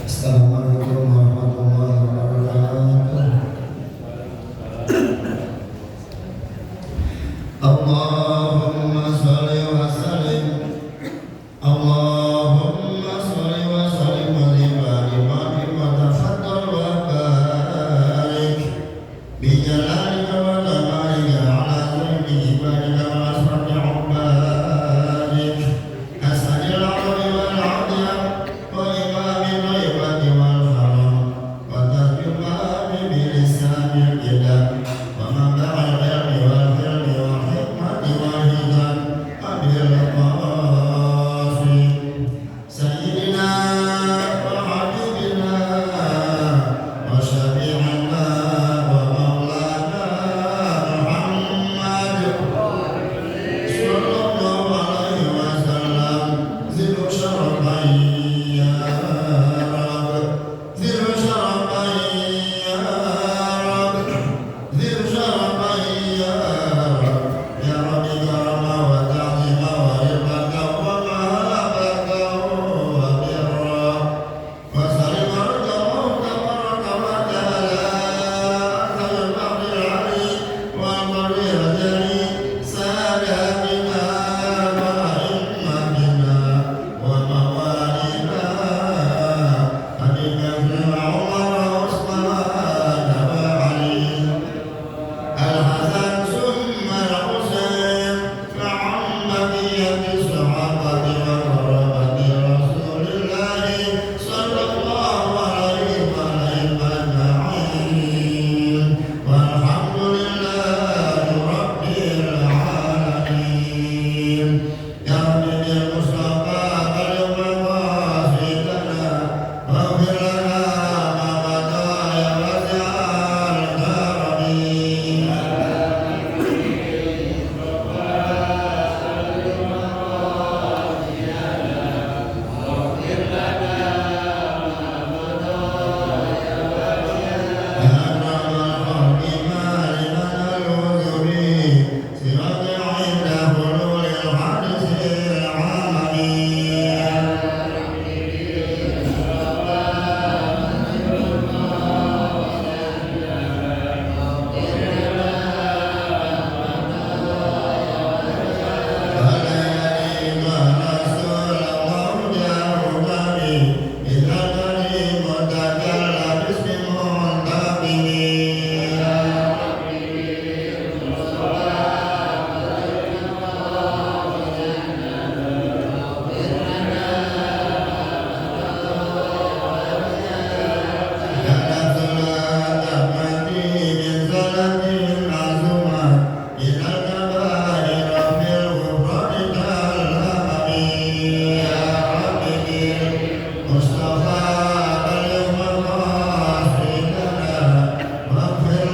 Assalamualaikum warahmatullahi wabarakatuh. Allahumma sholli wa sallim. Allahumma sholli wa sallim wa barik wa tafaddal wa barik bi jalalika wa tabarika ala kulli ibadika wa asrafi ubadik hasanil amri wal adiyah wa imami ghaibati wal haram wa tarjumani bilisanil ilah wa maba'il ilmi wal hilmi wal hikmati wal hikam abil qasim sayyidina wa habibina wa syafi'ina wa maulana Muhammad sallallahu alaihi wasallam zilu syarafai ya Rabb zilu syarafai ya Rabb zilu syarafai ya Rabb ya Rabbi karama wa ta'zima wa rifata wa mahabata wa birra wa salim arjamu tabaraka wa ta'ala asal al-baqir ali wa al-barri al-jari sadatina wa imamina wa mawalina habibna Umar Usman wa Ali الحسن ثم الحسين فعم بقية الصحابة وقرابة رسول الله صلى الله عليه وسلم أجمعين والحمد لله رب العالمين يا رب المصطفى بلغ مقاصدنا واغفر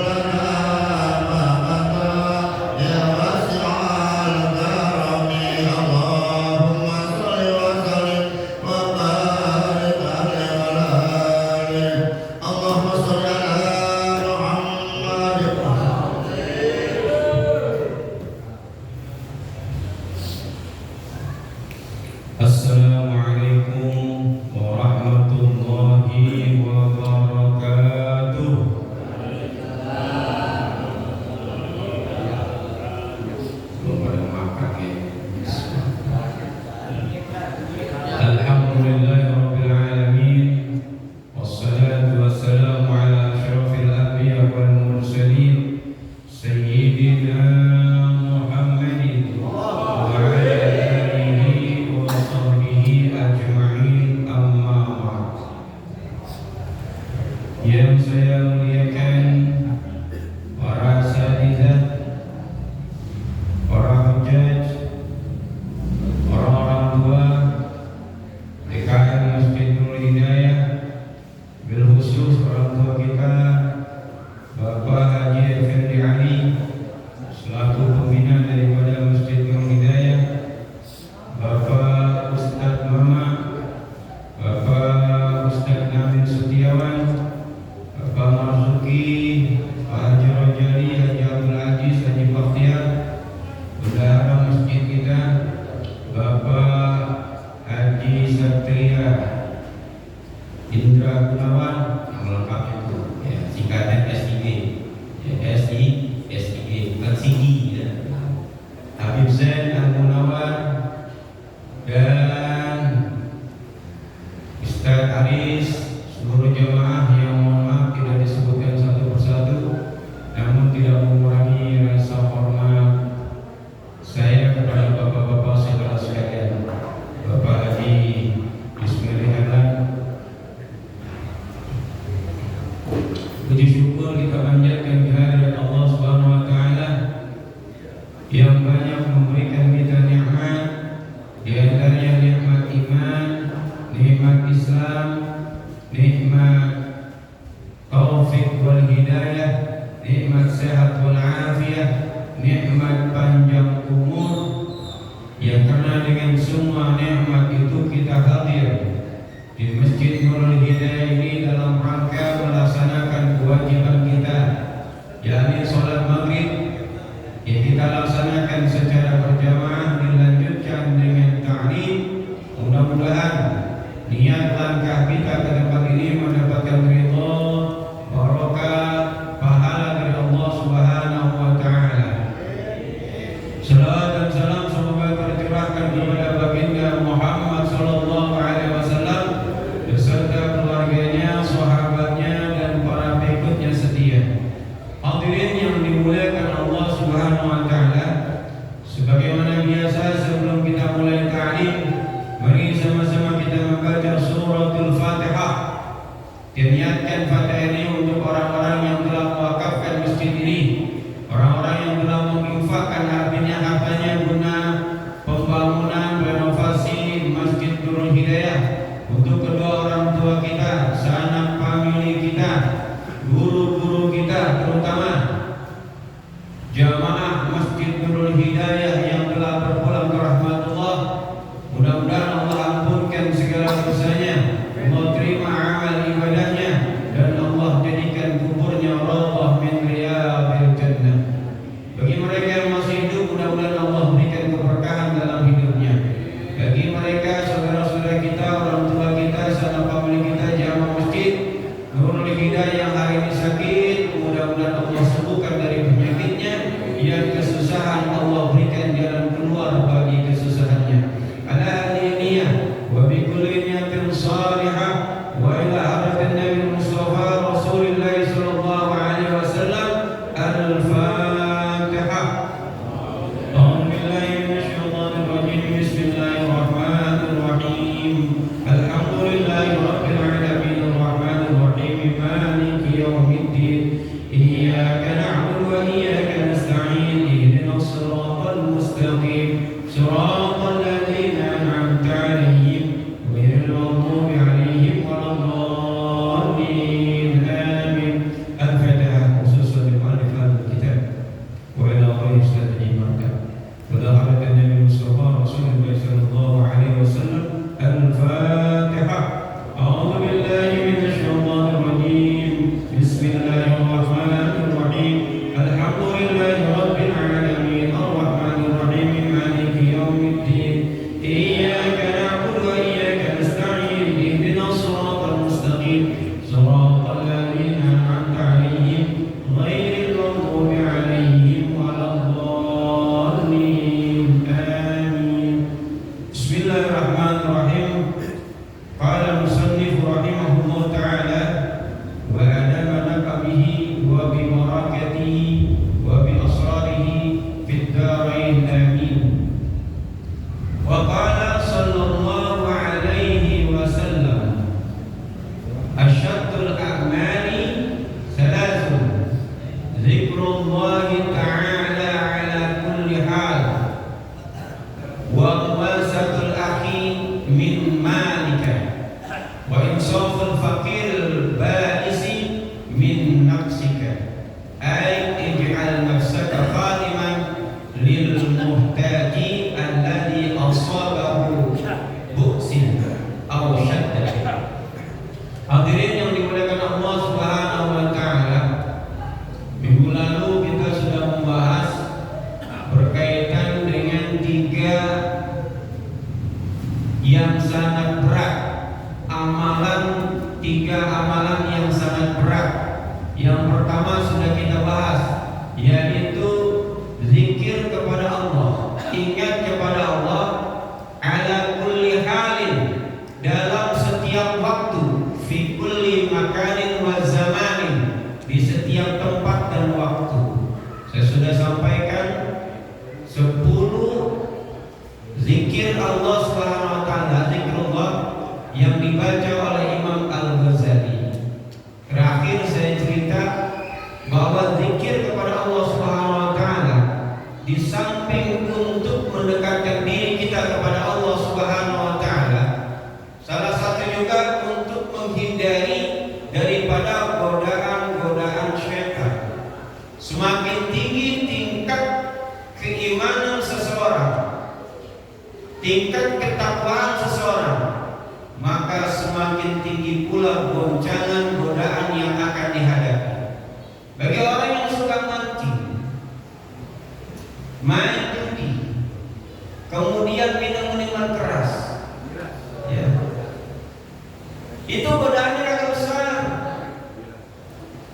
لنا ما مضى يا واسع الكرم Assalamualaikum warahmatullahi wabarakatuh. Belum pada makan ya. Alhamdulillahirabbil alamin. Wassalatu wassalamu ala asyrafil anbiya wal mursalin sayyidina Muhammadin wa ala alihi wa sahbihi ajma'in amma ba'd. Yang saya muliakan para asatizah, para hujjaj, orang-orang tua DKM Masjid Nurul Hidayah, bil khusus orang tua kita Bapak Haji Effendi Ali selaku pembina daripada Masjid Nurul Hidayah, Bapak Ustadz Mama, Bapak Ustadz Nabil Setiawan, Bapak Indra Gunawan, yang lengkap itu ya, singkatan SIG ya, SIG bukan SIGI ya. Habib Zain Al-Gunawan dan Ustaz Aris, seluruh jemaah yang mohon maaf tidak disebutkan satu persatu, namun tidak mengurangi rasa hormat saya kepada bapak-bapak saudara sekalian. Bapak Haji Bismillahirrahmanirrahim, puji syukur kita panjatkan kehadirat Allah Subhanahu wa taala yang banyak memberikan kita nikmat, di antaranya nikmat iman, nikmat Islam, nikmat taufik wal hidayah, nikmat sehat wal afiyah, nikmat panjang umur. Yang karena dengan semua nikmat itu kita hadir di Masjid Nurul Hidayah ini dalam rangka melaksanakan kewajiban kita, yakni sholat maghrib yang kita laksanakan secara berjamaah, dilanjutkan dengan ta'lim. Mudah-mudahan niat langkah kita ke tempat ini mendapatkan ridha, barokah, pahala dari Allah Subhanahu wa taala. Salawat dan salam semoga tercurahkan kepada baginda Muhammad sallallahu alaihi wasallam beserta keluarganya, sahabatnya dan para pengikutnya setia. Hadirin yang dimuliakan Allah Subhanahu wa taala, sebagaimana biasa sebelum kita mulai ta'lim, mari sama-sama kita membaca suratul Fatihah. Diniatkan Fatihah ini untuk orang-orang yang telah mewakafkan masjid ini, orang-orang yang telah menginfakkan hartanya guna pembangunan renovasi Masjid Nurul Hidayah, untuk kedua orang tua kita, sanak famili kita, guru-guru kita, terutama jamaah Masjid Nurul Hidayah yang telah berpulang ke rahmatullah. Mudah-mudahan Allah ampunkan segala dosanya, Allah terima amal ibadahnya, dan Allah jadikan kuburnya rawdah min riyadil jannah. Bagi mereka yang masih hidup, mudah-mudahan Allah berikan keberkahan dalam hidupnya. Bagi mereka saudara-saudara kita, orang tua kita, sanak famili kita, jamaah Masjid Nurul Hidayah yang hari ini sakit, mudah-mudahan Allah sembuhkan dari penyakitnya. Yang kesusahan, Allah berikan jalan keluar bagi kesusahannya. Ala niyah wa bi kulli niyatin salihah wa ila hadratin Nabi Mustafa Rasulullah sallallahu alaihi wasallam. Al-Fatihah. A'udzu billahi minasyaitonir rajim. Bismillahirrahmanirrahim. Alhamdulillahi rabbil alamin arrahmanir rahim maliki yaumiddin. Iyyaka na'budu wa iyyaka nasta'in. Ihdinas siratal mustaqim. Siratal ladzina an'amta 'alaihim ghairil maghdubi 'alaihim waladdallin. Amin. Al-Fatihah. Khususan di mu'allif kitab wa ila ghairi ustadzi marka wa ila hadratin Nabi Mustafa Rasulullah sallallahu alaihi wasallam. Al-Fatihah. A'udzu billahi minasy syaithanir rajim. Bismillahirrahmanirrahim. Alhamdulillahi rabbil alamin arrahmanir rahim maliki yaumiddin. Iyyaka na'budu wa iyyaka nasta'in. Ihdinas siratal mustaqim. Siratal ladzina an'amta 'alaihim ghairil maghdubi 'alaihim waladdallin. Amin. Bismillahirrahmanirrahim. Qala musannif rahimahullah ta'ala wa adamana bihi wa bi barakatihi wa bi asrarihi fid darain amin. Wa qala sallallahu alaihi wasallam, asyaddul a'mali thalathun, zikrullahi ta'ala ala kulli hal, wa muwasatul akhi min malika, wa insaful faqir ba'isi min nafsika. Ay ij'al nafsaka khadiman lil muhtaji alladhi asabahu bu'sin aw shadda. Hadirin yang dimuliakan Allah Subhanahu wa taala, minggu lalu kita sudah membahas berkaitan dengan tiga yang sangat berat, amalan tiga amalan yang sangat berat. Yang pertama sudah kita bahas, yaitu zikir kepada Allah, ingat kepada Allah ala kulli halin, dalam setiap waktu, fi kulli makanin wa zamanin, di setiap tempat dan waktu. Saya sudah sampaikan 10 zikir Allah Subhanahu wa taala, zikrullah yang dibaca oleh Imam Al-Ghazali. Terakhir saya cerita bahwa zikir kepada Allah Subhanahu wa taala di samping untuk mendekatkan diri kita kepada Allah Subhanahu wa taala, salah satu juga untuk menghindari daripada godaan-godaan syaitan. Semakin tinggi tingkat keimanan seseorang, tingkat ketakwaan seseorang, maka semakin tinggi pula goncangan godaan yang akan dihadapi. Bagi orang yang suka mancing, main judi, kemudian minum minuman keras, ya, itu godaannya agak besar.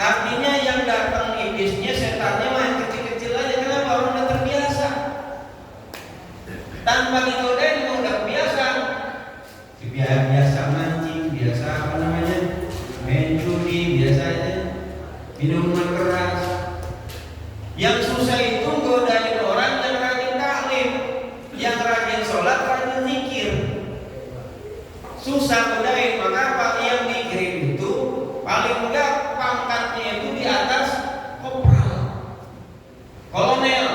Artinya yang datang iblisnya, setannya main kecil-kecil aja. Kenapa? Orang udah terbiasa. Tanpa digodain memang udah biasa. Biasa mancing, biasa apa namanya, main judi, biasa aja, minuman keras. Yang susah itu godain orang yang rajin taklim, yang rajin sholat, rajin zikir. Susah godain, maka apa yang dikirim itu paling enggak pangkatnya itu di atas kopral, kolonel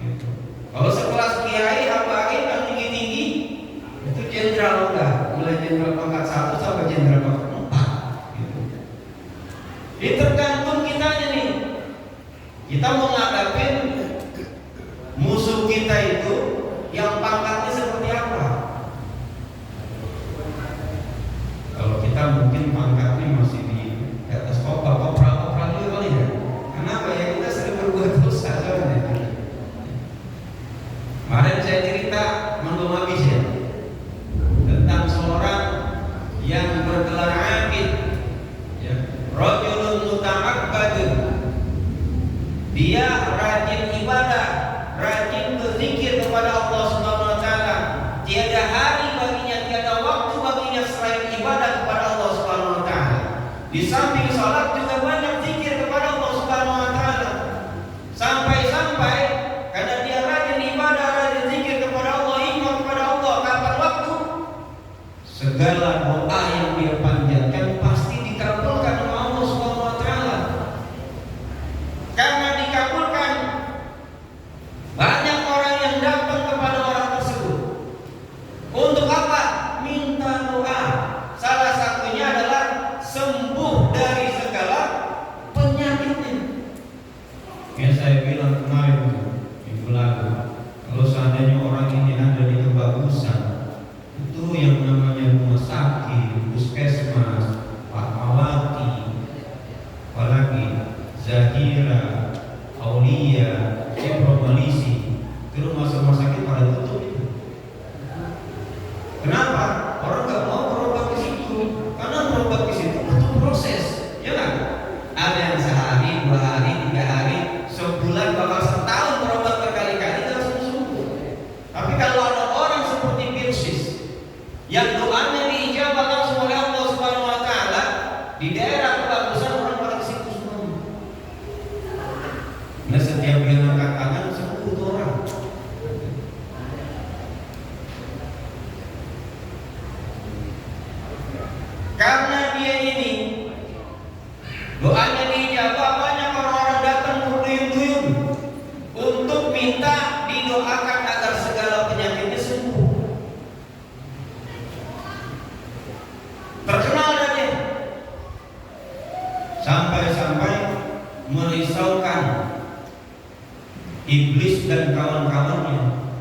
gitu. Kalau sekelas kiai apalagi yang tinggi-tinggi itu jenderal, udah mulai jenderal pangkat 1 sampai jenderal pangkat 4 gitu. Jadi tergantung kitanya nih, kita mau ngadapin musuh kita itu yang pangkatnya seperti apa. Kalau kita mungkin pangkatnya masih di atas kopral juga kali ya. Kenapa ya, kita sering berbuat dosa sebenarnya. Kemarin saya cerita belum habis ya, tentang seorang yang bergelar abid, ya, rajulun muta'abbadun. Dia rajin ibadah, rajin berzikir kepada Allah Subhanahu wa taala. Tiada hari baginya, tiada waktu baginya selain ibadah kepada Allah Subhanahu wa taala. Di samping salat juga banyak zikir kepada Allah Subhanahu wa taala. Sampai-sampai karena dia rajin ibadah, rajin zikir kepada Allah, iman kepada Allah, kapan waktu segala doa yang dia panjatkan pasti dikabulkan oleh Allah Subhanahu wa taala. Karena dikabulkan, banyak orang yang datang kepada orang tersebut. Untuk apa? Minta doa. Salah satunya adalah sembuh dari segala penyakitnya. Yang saya bilang kemarin minggu lalu, kalau seandainya orang ini ada di kebagusan, itu yang namanya rumah sakit, puskesmas, Fatmawati, apalagi Zahira, Aulia, Malisi, itu rumah sakit pada tutup itu. Kenapa? Orang nggak mau berobat ke situ, karena berobat ke situ butuh proses, ya kan? Ada yang sehari, 2 hari, 3 hari, sebulan, bahkan setahun berobat berkali-kali langsung sembuh. Tapi kalau ada orang seperti Pirsis yang doanya diijabah langsung oleh Allah Subhanahu wa taala, di daerah kebagusan orang pada ke situ semua. Nah, setiap dia angkat tangan sembuh tuh orang. Karena dia ini doanya diijabah, banyak orang-orang datang berduyun-duyun untuk minta didoakan agar segala penyakitnya sembuh. Terkenal dia, sampai-sampai merisaukan iblis dan kawan-kawannya.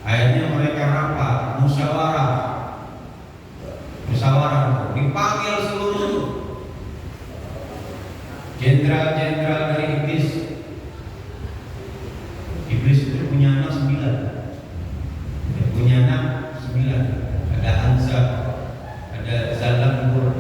Akhirnya mereka rapat, musyawarah, dipanggil seluruh jenderal-jenderal dari iblis. Iblis itu punya anak 9. Ada Hansa, ada Zalambur,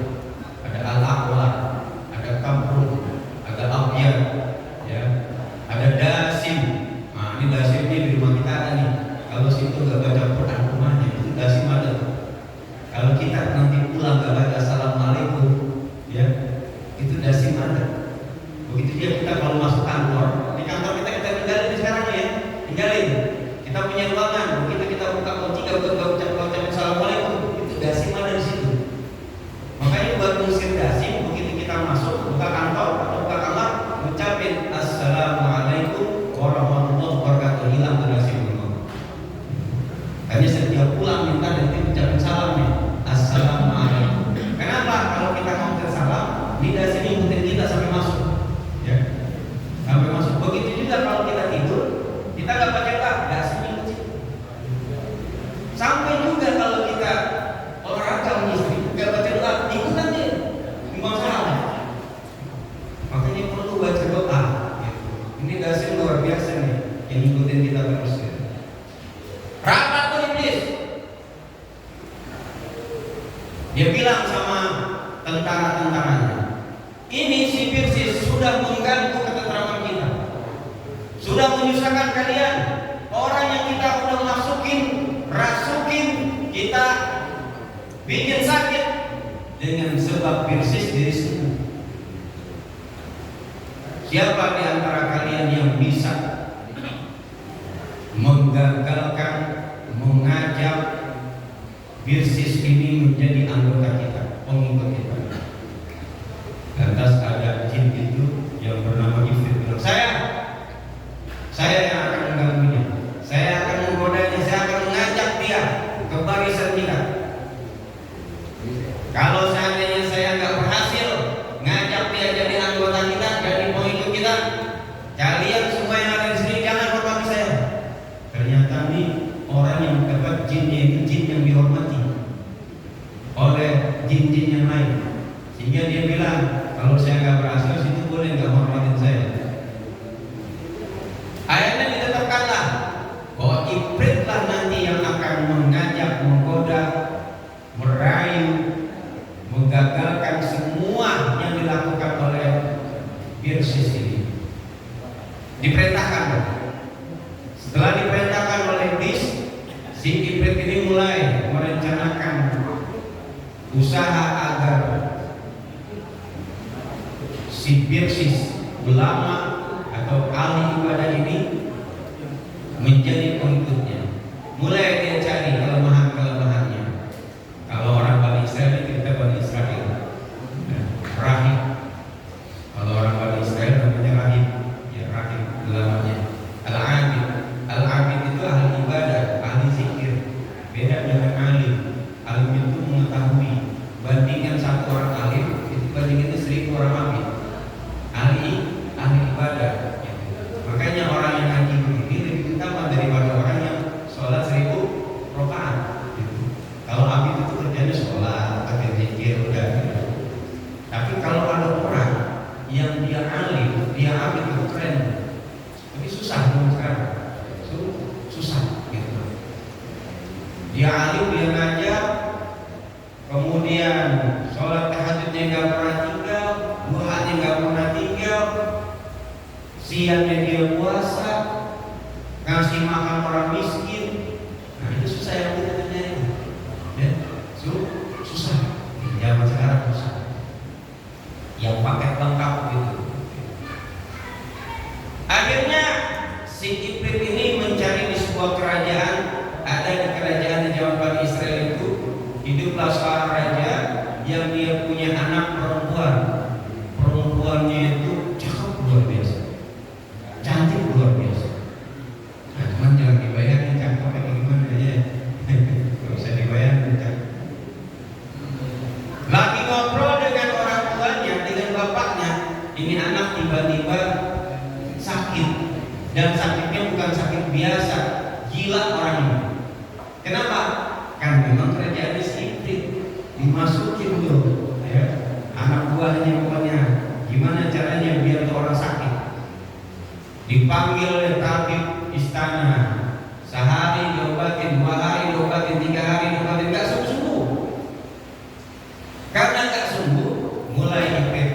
Dia bilang sama tentara-tentaranya, ini si Pirsis sudah mengganggu ketentraman kita, sudah menyusahkan kalian. Orang yang kita udah rasukin, kita bikin sakit dengan sebab Pirsis diri sendiri. Siapa di antara kalian yang bisa menggagalkan, mengajak Pirsis ini menjadi anggota kita, pengikut kita? Lantas ada jin itu yang bernama Ifrit bilang, saya yang akan mengganggunya, saya akan menggodanya, saya akan mengajak dia ke barisan kita. Kalau seandainya saya nggak berhasil ngajak dia jadi anggota kita, jadi pengikut kita, kalian semua yang ada di sini jangan hormati saya. Ternyata nih orang yang dapat jinnya itu jin yang dihormati oleh jin-jin yang lain, sehingga dia bilang, kalau saya nggak berhasil situ boleh nggak hormatin saya. Akhirnya ditetapkanlah bahwa Ifritlah nanti yang akan mengajak, menggoda, merayu, menggagalkan semua yang dilakukan oleh Pirsis ini. Diperintahkan. Setelah diperintahkan oleh iblis, si Ifrit ini mulai merencanakan usaha agar si Pirsis, ulama atau ahli ibadah ini menjadi pengikutnya. Mulai dia cari kelemahan-kelemahannya. Kalau orang Bani Israel, kita Bani Israel, rahib. Kalau orang Bani Israel namanya rahib, ya rahib ulamanya. Al-abid, al-abid itu ahli ibadah, ahli zikir. Beda dengan alim. Alim itu mengetahui. Bandingkan satu orang alim itu bandingkan 1000 orang abid. Ahli ibadah. Makanya orang yang ngaji begini lebih utama daripada orang yang sholat 1000 rakaat. Kalau abid itu kerjanya sholat, pakai zikir, udah gitu. Tapi kalau ada orang yang dia alim, dia abid itu keren. Tapi susah sekarang. Susah gitu. Dia alim, dia ngajar, kemudian sholat tahajudnya nggak pernah tinggal, duhanya nggak pernah tinggal, siangnya dia puasa, ngasih makan orang miskin. Nah itu susah yang kita kerjain, ya, susah. Zaman sekarang susah. Yang paket lengkap gitu. Akhirnya si Ifrit ini mencari di sebuah kerajaan. Ada di kerajaan di zaman Bani Israel itu hiduplah seorang raja yang dia punya anak perempuan. Perempuannya itu cakep luar biasa, cantik luar biasa. Nah, cuman jangan dibayangin cakep kayak gimana aja. Gak usah dibayangin cakep. Lagi ngobrol dengan orang tuanya, dengan bapaknya, ini anak tiba-tiba sakit, dan sakitnya bukan sakit biasa, gila orang ini. Kenapa? Kan memang kerajaan si Ifrit dimasukin dulu, ya, anak buahnya pokoknya gimana caranya biar tuh orang sakit. Dipanggil oleh tabib istana, sehari diobatin, 2 hari diobatin, 3 hari diobatin, nggak sembuh. Karena nggak sembuh, mulai Ifrit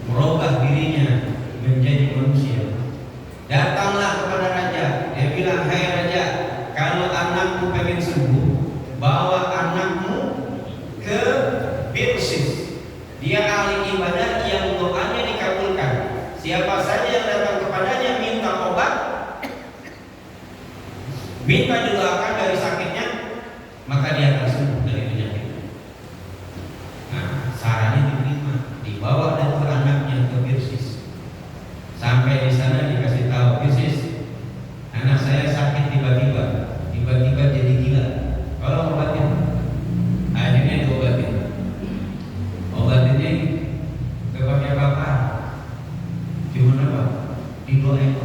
merubah dirinya menjadi manusia. Datanglah kepada raja, dia bilang, hai raja, kalau anakmu pengen sembuh, bawa anakmu ke Pirsis. Dia ahli ibadah yang doanya dikabulkan. Siapa saja yang datang kepadanya minta obat, minta didoakan dari sakitnya, maka dia akan sembuh dari penyakitnya. Nah, sarannya diterima, dibawa dan anaknya ke Pirsis. Sampai di sana dikasih tahu, Pirsis, anak saya sakit tiba-tiba jadi gila. Kalau obatin, akhirnya diobatin. Obatinnya gak pakai apa-apa, cuma apa? Didoain.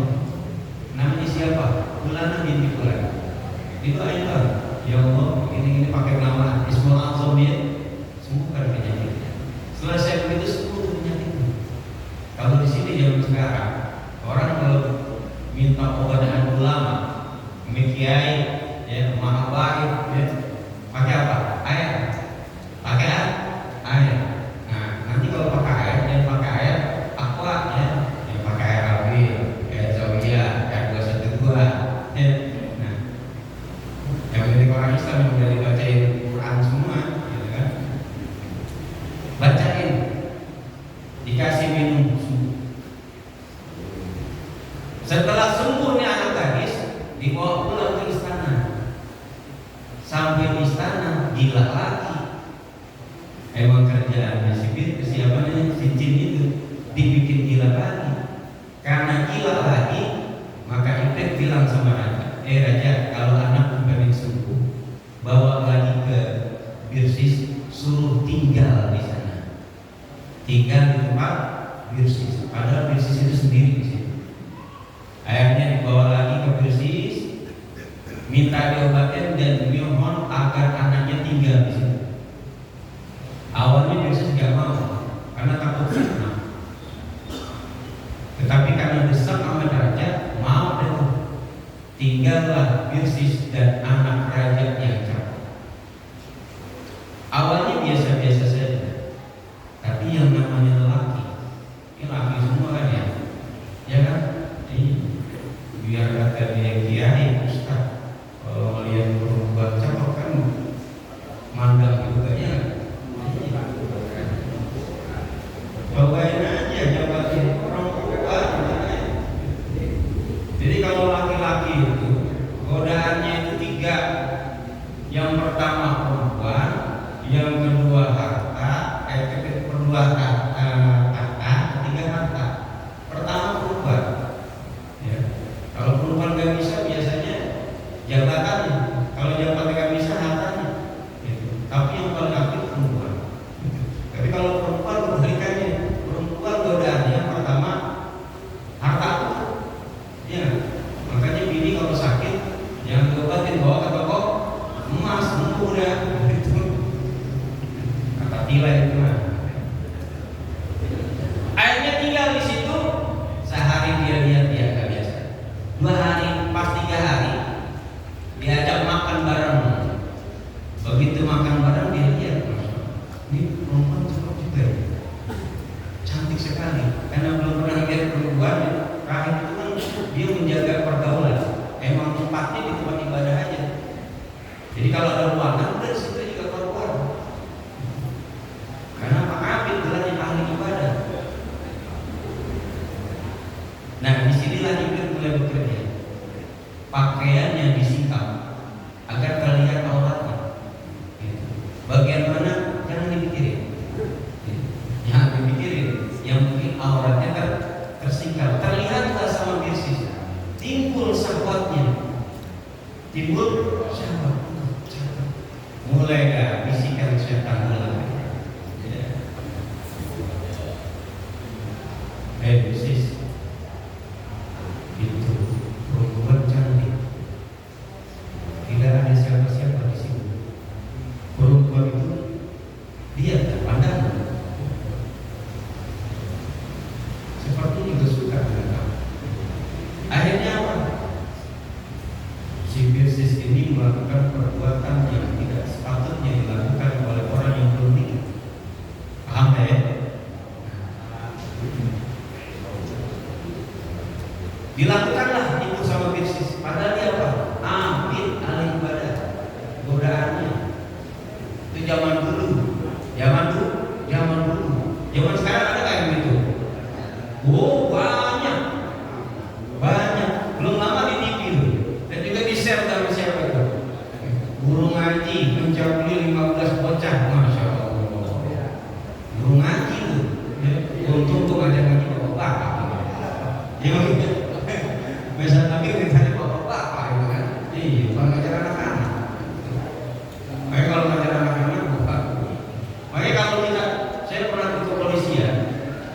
Namanya siapa? Fulana binti Fulan. Didoain lah. Ya Allah, ini pakai nama Ismul Azam ya, sembuhkan penyakitnya. Selesai begitu sembuh penyakitnya. Kalau di sini zaman sekarang, orang kalau minta obat dengan ulama, kiai, ya, maha baik, ya, pakai apa? Air dikasih minum susu. Setelah sembuhnya anak gadis, dibawa pulang ke istana. Sampai di istana gila lagi. Emang kerjaannya si jin itu dibikin gila lagi. Karena gila lagi, maka Iblis bilang sama raja, raja, kalau anak pengen sembuh, bawa lagi ke Birsis, suruh tinggal di sana, tinggal di tempat Birsis. Padahal Birsis itu sendiri di situ. Akhirnya dibawa lagi ke Birsis, minta diobatin dan dimohon agar anaknya tinggal di situ. Awalnya Birsis nggak mau karena takut fitnah. Tetapi karena desak sama raja, mau deh. Tinggallah Birsis dan anak raja yang cakap. Awalnya biasa-biasa saja, tapi yang namanya lelaki, ini laki semua kan ya kan? Biar kata dia kiai, ustaz, kalau melihat perempuan cakap kan mandang juga ya. Cobain aja jabatin orang perempuan. Jadi kalau laki-laki itu godaannya itu 3. Yang pertama perempuan, yang kedua harta, kedua ketiga harta. Pertama perempuan. Ya. Kalau perempuan nggak bisa biasanya jabatannya. Kalau jabatan nggak bisa hartanya. Gitu. Tapi yang paling aktif perempuan. Gitu. Tapi kalau perempuan kebalikannya, perempuan godaannya yang pertama harta. Ya, makanya bini kalau sakit jangan diobatin, bawa ke toko emas, sembuh dah. Gitu. Kata Tila itu mah. Akhirnya tinggal di situ sehari, dia lihat dia nggak biasa. 2 hari, pas 3 hari diajak makan bareng. Begitu makan bareng dia lihat, ini perempuan cakep juga, cantik sekali. Karena belum pernah lihat perempuan, rahim itu kan dia menjaga pergaulan. Emang tempatnya di tempat ibadah aja. Jadi kalau ada ruangan, udah situ juga keluar. Karena Pak Abid gelarnya ahli ibadah. Nah, disinilah Iblis mulai bekerja. Pakaiannya disikap agar terlihat auratnya. Bagian mana jangan dipikirin. Jangan dipikirin. Yang penting auratnya tersingkap. Terlihatlah sama Birsis. Timbul syahwatnya. Timbul syahwat. Mulai dah bisikan setan mulai. Birsis itu perempuan cantik. Tidak ada siapa-siapa di sini. Perempuan itu dia pandang. Seperti juga suka dengan kamu. Akhirnya apa? Si Birsis ini melakukan perbuatan yang tidak sepatutnya dilakukan oleh orang yang belum nikah. Paham ya? Dilakukanlah itu sama Birsis. Padahal dia apa? Abid ahli ibadah. Godaannya itu zaman dulu. Zaman sekarang ada kayak gitu. Oh, banyak. Belum lama di TV loh. Dan juga di share sama siapa itu? Guru ngaji mencabuli 15 bocah, masya Allah. Guru ngaji loh. Untung tuh ngajar ngaji bapak-bapak. Ya begitu. Biasa tapi ditanya bapak-bapak itu kan. Iya, bukan ngajar anak-anak. Makanya kalau ngajar anak-anak bukan. Makanya kalau saya pernah di kepolisian,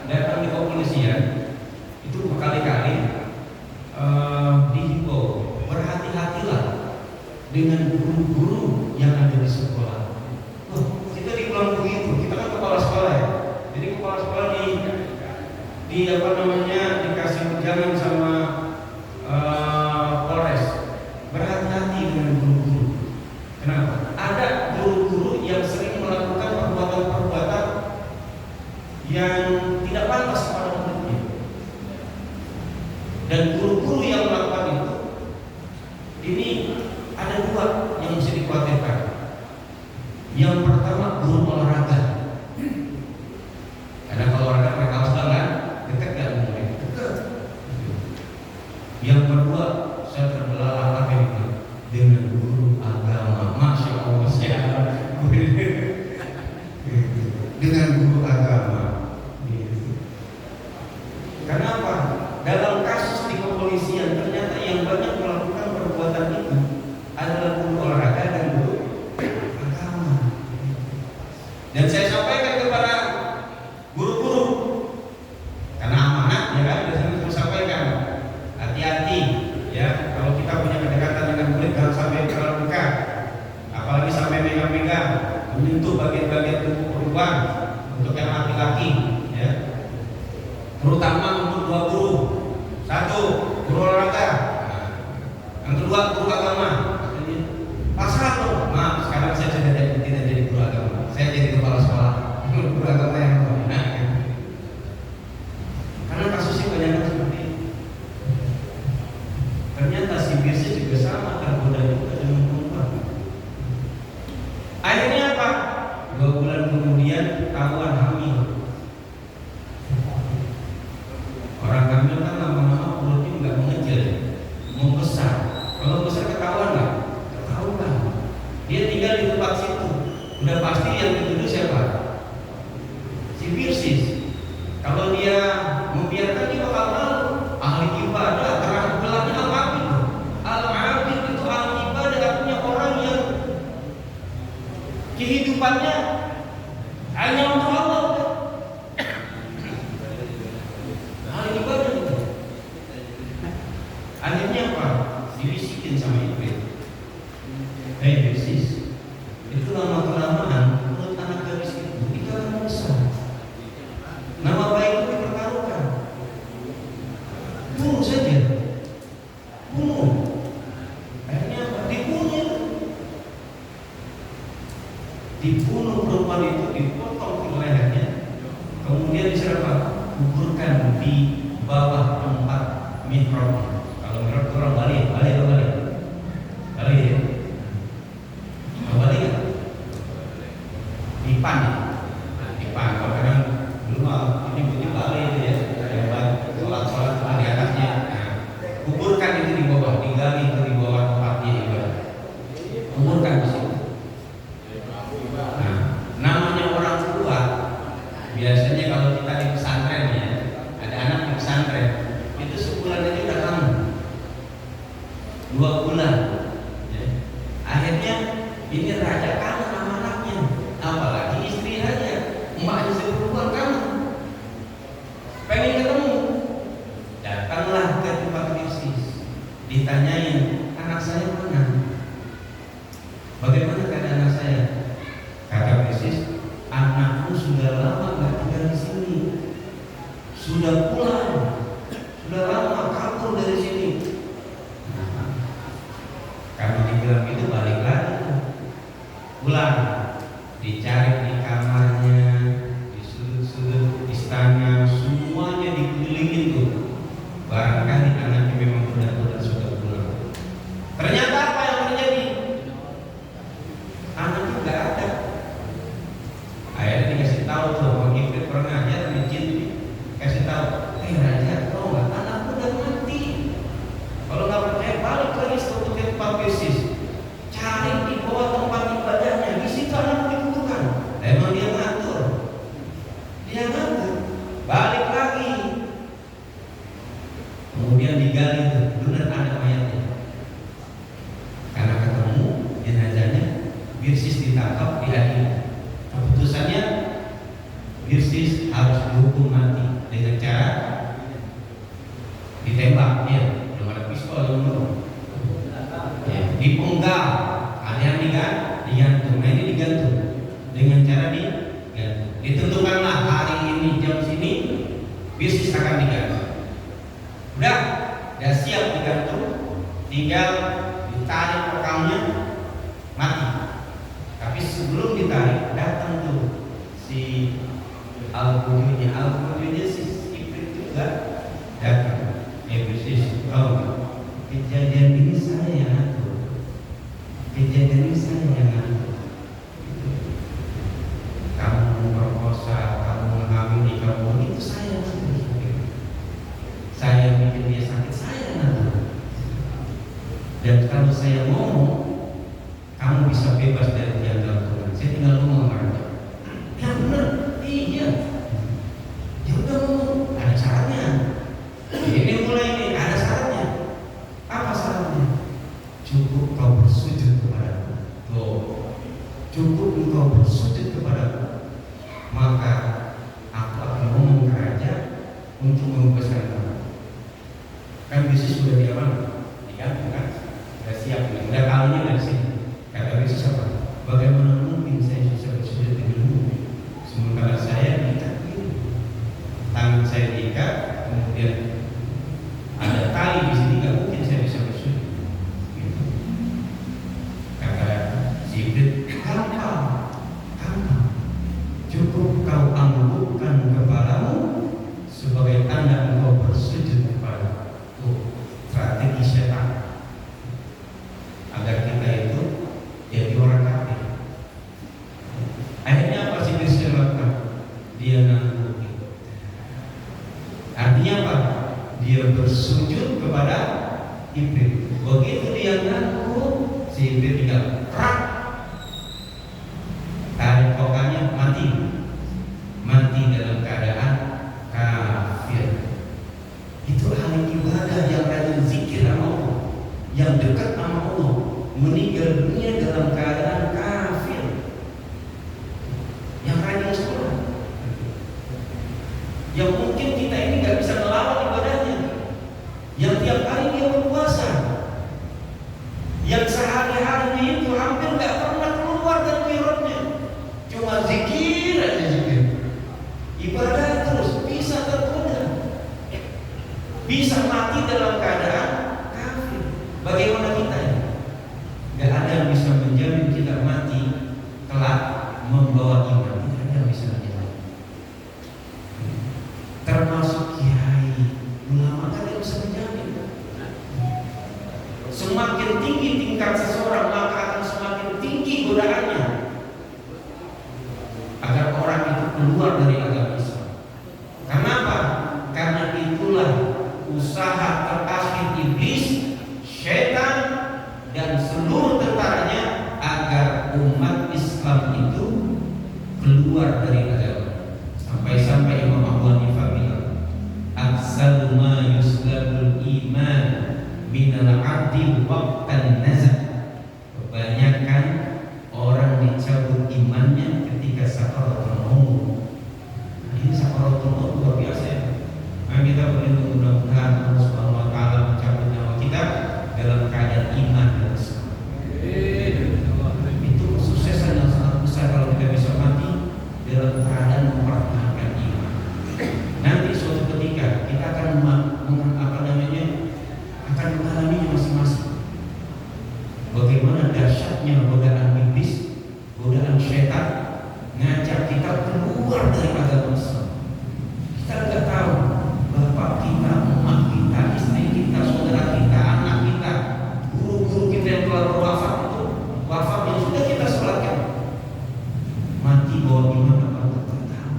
datang di kepolisian itu berkali-kali dihimbau berhati-hatilah dengan guru-guru yang ada di sekolah. Kita dibilang begitu, kita kan kepala sekolah ya. Jadi kepala sekolah di apa namanya dikasih ujangan sama Polres, berhati-hati dengan guru-guru. Kenapa? Ada guru-guru yang sering melakukan perbuatan-perbuatan yang tidak pantas kepada muridnya. Dan guru-guru yang melakukan itu, ini ada 2 yang mesti dikhawatirkan. Yang pertama guru olahraga. Karena kalau olahraga mereka harus dengan guru agama. Kenapa? Dalam kasus di kepolisian ternyata yang banyak melakukan perbuatan itu adalah guru olahraga dan guru agama. Dan saya sampaikan kepada guru-guru karena amanat, ya kan, biasanya saya sampaikan hati-hati ya, kalau kita punya kedekatan dengan murid jangan sampai terlalu dekat, apalagi sampai megang-megang, menyentuh bagian-bagian tubuh perempuan untuk yang laki-laki, ya. Terutama untuk dua guru, satu guru olahraga, yang kedua guru agama. Pasrah loh, maaf sekarang saya sudah tidak jadi guru agama, saya jadi kepala sekolah. Guru agama yang benar, ya. Karena kasusnya banyak seperti itu. Ternyata si Birsis juga sama tergoda juga dengan perempuan. Akhirnya apa? 2 bulan kemudian ketahuan hamil. Orang hamil kan lama-lama perutnya nggak mengecil, membesar. Kalau besar ketahuan nggak? Ketahuan. Dia tinggal di tempat situ. Udah pasti yang dituduh siapa? Si Birsis. Kalau dia membiarkan, dia bakal malu. Ahli ibadah, terang belaknya al-abid. Al-abid itu ahli ibadah, artinya orang yang kehidupannya hanya untuk Allah. Ahli ibadah itu. Akhirnya apa? Dibisikin sama Iblis. Hei Birsis, itu lama-kelamaan menurut anak gadis itu akan besar. Nama baik itu dipertaruhkan. Bunuh saja. Bunuh. Akhirnya apa? Dibunuh. Dibunuh perempuan itu, dipotong ke lehernya. Kemudian diserahkan, kuburkan di bawah tempat mihrab. Kalau mihrab itu orang Bali, Bali ya. Bali ya. Dipan ya. Dipan. Kalau kadang dulu ini Bali itu ya. Sholat di atasnya. Nah, kuburkan itu di bawah, digali itu di bawah tempatnya ibadah. Kuburkan di situ. Nah, namanya orang tua biasanya kalau kita di pesantren ya, ada anak di pesantren itu sebulan aja udah kamu 2 bulan ya. Akhirnya ini raja kangen sama anaknya, apalagi istri raja, emaknya seperempuan kamu pengen ketemu. Datanglah ke tempat Birsis, ditanyain anak saya mana, bagaimana keadaan anak saya. Kata Birsis, anakku sudah lama nggak tinggal di sini, sudah pulang, sudah lama kabur dari sini. Nah, karena dibilang itu balik lagi, pulang, dicari di kamarnya, di sudut-sudut istana, semuanya dikelilingin tuh. Barangkali anaknya memang benar-benar sudah pulang. Ternyata apa yang terjadi? Anaknya nggak ada. Akhirnya dikasih tahu tuh, mengikuti pernah aja di jin, kasih tahu, raja, tahu nggak? Anakku udah mati. Kalau nggak percaya balik lagi ke tempat Birsis, cari di bawah tempat ibadahnya, di situ anakku dikuburkan. Emang dia ngatur, balik lagi. Kemudian digali tuh, benar ada mayatnya. Karena ketemu jenazahnya, Birsis ditangkap, diadili. Keputusannya Birsis harus dihukum mati dengan cara ditembak, ya, belum ada pistol yang belum, ya, dipenggal, ada yang digantung. Nah ini digantung dengan cara digantung. Ditentukanlah hari ini jam sini Birsis akan digantung. Udah siap digantung, tinggal ditarik pekamnya, mati. Tapi sebelum ditarik datang tuh si Al-Qudhunya si Iblis juga datang. Birsis, kejadian ini saya yang ngatur. Kejadian ini saya yang ngatur. Kamu memperkosa, kamu menghamili, kamu itu saya sendiri. Saya bikin dia sakit, saya ngatur. Dan kalau saya ngomong, kamu bisa bebas dari diantara Tuhan. Saya tinggal ngomong aja. Yang benar sudah diamankan, digantung kan? Sudah siap, udah kalinya dari sini. Kata Yesus apa? Bagaimana mungkin saya bisa bersujud denganmu? Sementara saya diikat begini, tangan saya diikat, kemudian ada tali di sini, nggak mungkin saya bisa bersujud. Gitu. Kata si iblis, gampang, cukup kau anggukkan kepalamu sebagai tanda engkau bersujud kepada strategi setan agar kita itu jadi orang kafir. Akhirnya apa sih Yesus lakukan? Dia nangguki. Artinya apa? Dia bersujud kepada iblis. Begitu dia ngangguk, si iblis tinggal kerak, tarik kokanya, mati dalam keadaan kafir. Itu ahli ibadah yang rajin zikir sama Allah, yang dekat sama Allah, meninggal dunia dalam keadaan kafir, yang rajin sholat, yang mungkin kita ini nggak bisa melawan ibadahnya, yang tiap hari dia berpuasa, yang sehari-hari itu hampir nggak pernah keluar dari mihrabnya, cuma zikir aja zikir, ibadah terus, bisa tergoda, bisa mati dalam keadaan kafir. Bagaimana kita ini? Gak ada yang bisa menjamin kita mati kelak membawa iman. Tidak ada yang bisa menjamin. Termasuk kiai, ulama, kan yang bisa menjamin. Semakin tinggi tingkat seseorang, maka akan semakin tinggi godaannya agar orang itu keluar dari agama Islam. Kenapa? Karena itulah usaha terakhir iblis, setan, dan seluruh tentaranya agar umat Islam itu keluar dari agama. Sampai-sampai Imam Abu Hanifah bilang, "Aksalu ma yuslabul iman minal abdi waqtan nazar." Kebanyakan orang dicabut imannya ketika sakaratul maut. Nah, ini sakaratul maut luar biasa ya. Nah, kita berlindung mudah-mudahan Allah Subhanahu wa taala mencabut nyawa kita dalam keadaan iman dan Islam. Itu kesuksesan yang sangat besar kalau kita bisa mati dalam keadaan mempertahankan iman. Nanti suatu ketika kita akan akan mengalaminya masing-masing. Bagaimana dahsyatnya godaan iblis, godaan setan ngajak kita keluar dari agama Islam. Kita nggak tahu bapak kita, emak kita, istri kita, saudara kita, anak kita, guru-guru kita yang telah wafat itu, wafat yang sudah kita sholatkan, mati bawa iman apa kita tahu?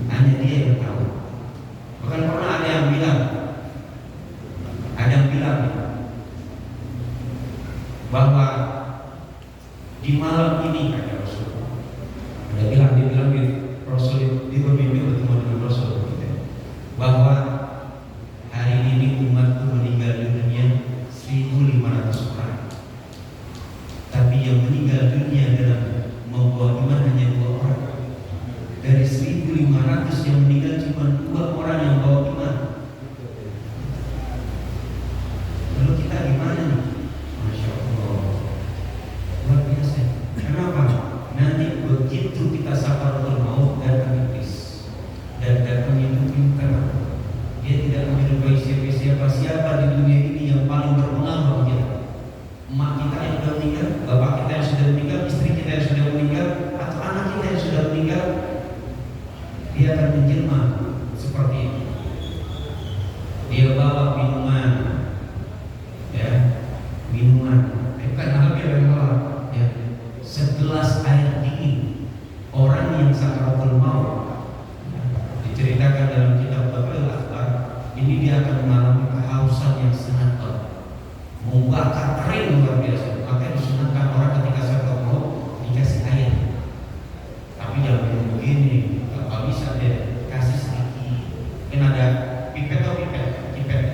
Hanya dia yang tahu. Bahkan pernah ada yang bilang bahwa di malam ini kata Rasul, dia bilang Rasul, dia bermimpi bertemu dengan Rasul, bahwa hari ini umatku meninggal dunia 1.500 orang, tapi yang meninggal dunia dalam membawa iman hanya 2 orang. Dari 1.500 yang meninggal cuma 2 orang yang bawa iman. Lalu kita gimana nih? Masya Allah, luar biasa. Kenapa? Nanti begitu kita sakaratul maut datang iblis, dan datang itu pintar. Dia tidak menyerupai siapa di dunia ini yang paling berpengaruh bagi kita. Emak kita yang sudah meninggal, bapak kita yang sudah meninggal, istri kita yang sudah meninggal, atau anak kita yang sudah meninggal, dia akan menjelma seperti ini. Dia bawa minuman, ya, bukan Nabi yang bawa, ya, segelas air dingin. Orang yang sakaratul maut, diceritakan dalam kitab Babil Akhbar, ini dia akan mengalami kehausan yang sangat berat, membakar kering luar biasa. Maka disunahkan orang ketika sakaratul maut dikasih air, tapi jangan minum begini. Kalau bisa dia kasih sedikit, kan ada pipet atau pipet,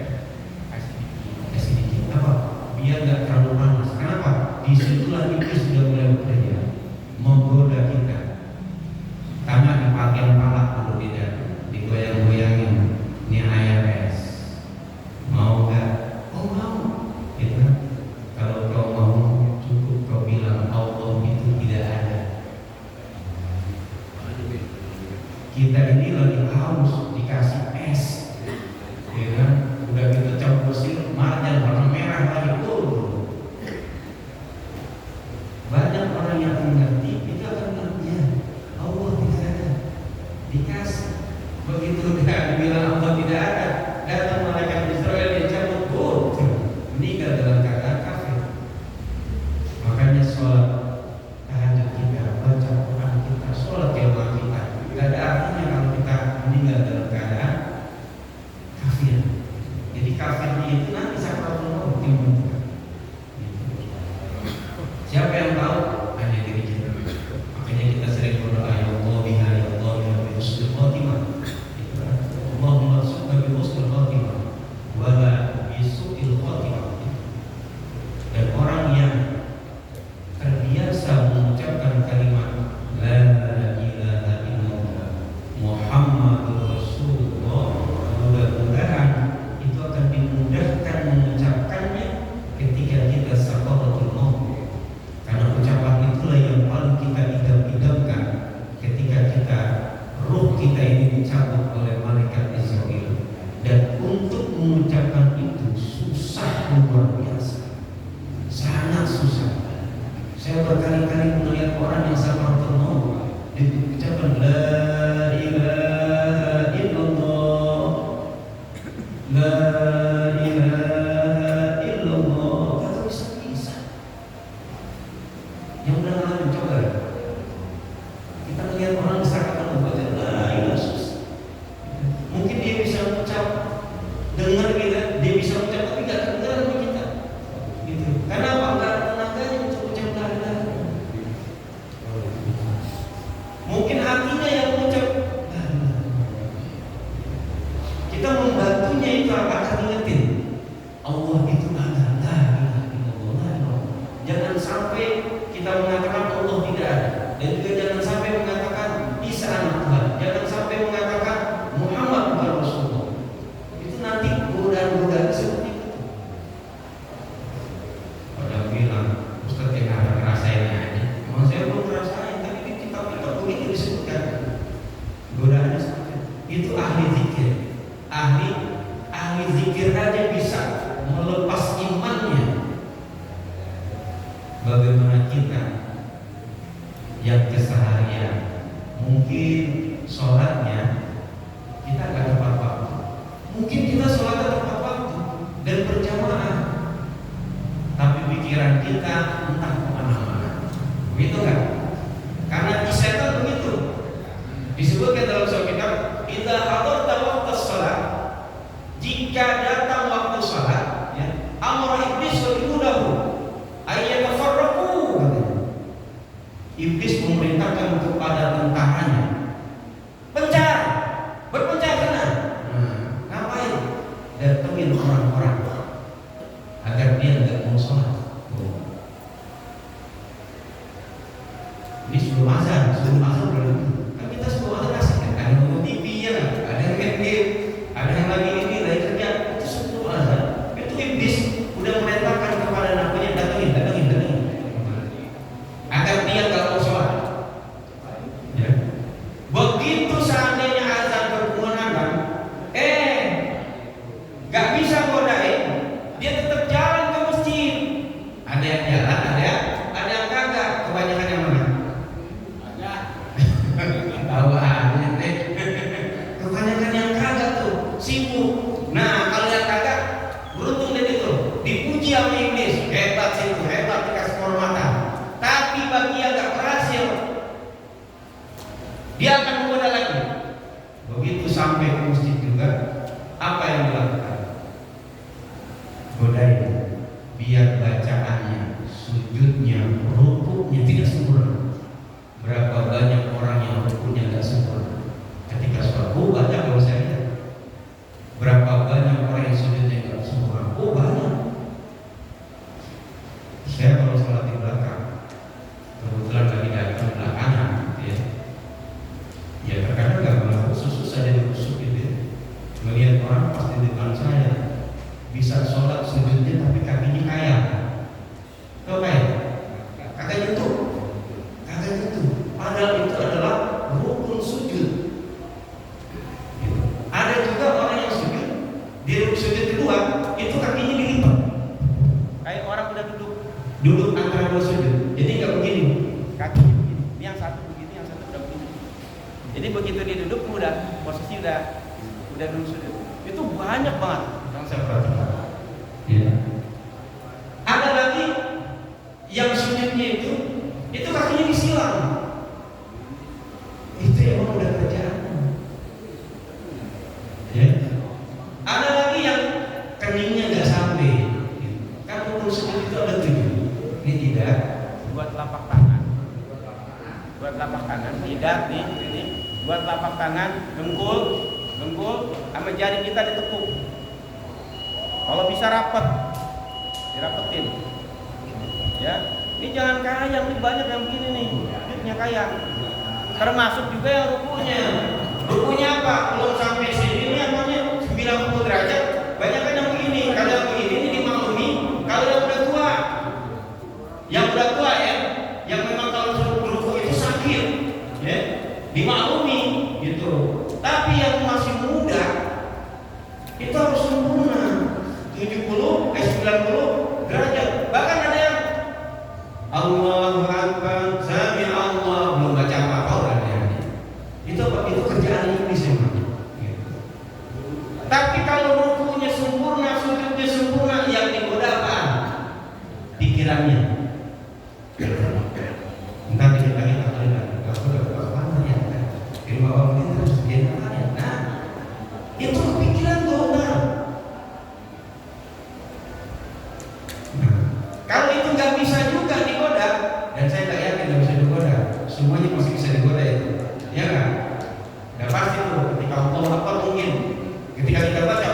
Kita ini lagi haus dikasih es, ya kan? Udah gitu campur sirup marjan warna merah lagi tuh. Banyak orang yang mengerti itu akan mengerti Allah tidak ada, dikasih. Begitu dia bilang Allah tidak ada, datang malaikat Israel dia cabut, meninggal dalam keadaan kafir. Makanya sholat tahajud kita, baca Quran kita, sholat jamaah kita, tidak ada artinya kalau kita meninggal dalam keadaan kafir. Jadi kafirnya itu nanti sakaratul maut timbul. Siapa yang tahu? Hanya diri kita. Makanya kita sering berdoa, ya Allah biha ya Allah biha bi husnul khatimah. Allahumma arzuqna bi husnul khatimah wa la bi su'il khatimah. Dan orang yang terbiasa mengucapkan kalimat la ilaha illallah Muhammadur Rasulullah, mudah-mudahan itu akan dimudahkan mengucapkannya ketika kita sakaratul maut. Karena ucapan itulah yang paling kita idam-idamkan ketika ruh kita ini dicabut oleh malaikat Israel. Dan untuk mengucapkan itu susah luar biasa, sangat susah. Saya berkali-kali melihat orang yang sakaratul maut diucapkan la ilaha illallah, la ilaha illallah, kata bisa. Yang udah ngalamin coba ya. Kita lihat orang sakaratul maut la ilaha susah. Mungkin dia bisa mengucap, dengar kita, dia bisa mengucap tapi nggak terdengar sama kita. Gitu. Karena apa? Nggak ada tenaganya untuk ucap la ilaha. Mungkin hatinya yang mengucap la ilaha. Kita membantunya itu akan ingetin Allah itu ada, la ilaha illallah. Jangan sampai kita mengatakan Allah tidak ada, dan juga jangan sampai mengatakan Isa anak Tuhan, jangan sampai mengatakan Muhammad bukan Rasulullah. Itu nanti godaan-godaan seperti itu. Pada bilang Ustaz yang ada ngerasain aja. Emang saya belum ngerasain, tapi di kitab-kitab begitu disebutkan godaannya seperti itu. Itu ahli zikir. Ahli zikir aja bisa melepas imannya. Bagaimana kita yang keseharian mungkin sholatnya kita nggak tepat waktu, mungkin kita sholatnya tepat waktu dan berjamaah, tapi pikiran kita entah kemana-mana, begitu kan? Karena setan begitu disebutkan dalam surah kitab, idza hadarta waqtas shalah, jika datang waktu sholat, ya, amara iblis wa junudahu ayyatafarraqu. Iblis memerintahkan kepada tentaranya, berpencar sana. Ngapain? Datengin orang-orang agar dia nggak mau sholat. Ini sebelum azan belum. Kan kita sebelum azan asik kan? Ada yang nonton TV ya, ada yang main game, ada yang lagi ini, lagi kerja. Itu sebelum azan. Itu iblis udah memerintahkan kepada nabinya, datengin. Agar dia nggak mau sholat. Ya. Begitu seandainya azan berkumandang, nggak bisa godain, dia tetap jalan ke masjid. Ada yang jalan, ada yang kagak. Kebanyakan yang mana? Tahu aja deh. Kebanyakan yang kagak tuh sibuk. Nah kalau yang kagak beruntung deh itu, dipuji sama iblis, hebat sih itu, hebat dikasih kehormatan. Tapi bagi yang gak berhasil, dia akan menggoda lagi. Begitu sampai ke masjid juga, apa yang dilakukan? Godain, biar bacaannya, sujudnya, rukuknya tidak sempurna. Berapa banyak orang yang rukuknya gak sempurna ketika sholat? Banyak kalau saya lihat. Berapa banyak orang yang sujudnya gak sempurna? Banyak. Saya kalau sholat di belakang, kebetulan lagi datang belakangan, ya terkadang nggak pernah susah jadi rusuk gitu. begitu dia duduk udah posisi udah duduk sujud. Itu banyak banget yang saya perhatikan. Ya. Ada lagi yang sujudnya itu kakinya disilang. Itu emang udah kerjaan. Ya. Ada lagi yang keningnya nggak sampai. Kan untuk sujud itu ada 7. Ini tidak. Buat telapak tangan tidak nih ini. Buat telapak tangan, dengkul sama jari kita ditekuk. Kalau bisa dirapetin. Ya, ini jangan kayang, ini banyak yang begini nih, sujudnya kayang. Termasuk juga yang rukunya. Rukunya apa? Belum sampai sini ini namanya 90 derajat. Banyak kan yang begini. Kalau yang begini ini dimaklumi. Kalau yang udah tua, ya, yang memang kalau suruh ruku itu sakit, ya, dimaklumi gitu. Tapi yang masih muda itu harus sempurna 90 derajat. Bahkan ada yang Allahu Akbar, sami Allah, belum baca apa-apa orangnya. Itu kerjaan ini semua. Gitu. Tapi kalau rukunya sempurna, sujudnya sempurna, yang digoda apa? Pikirannya. Entah dikit-dikit atau apa ya? Ilmu Allah ini terus dia ya. Nah, itu kepikiran tuh. Kalau itu nggak bisa juga digoda, dan saya nggak yakin nggak bisa digoda. Semuanya masih bisa digoda itu, ya kan? Nggak pasti tuh. Ketika Allah apa mungkin, ketika kita baca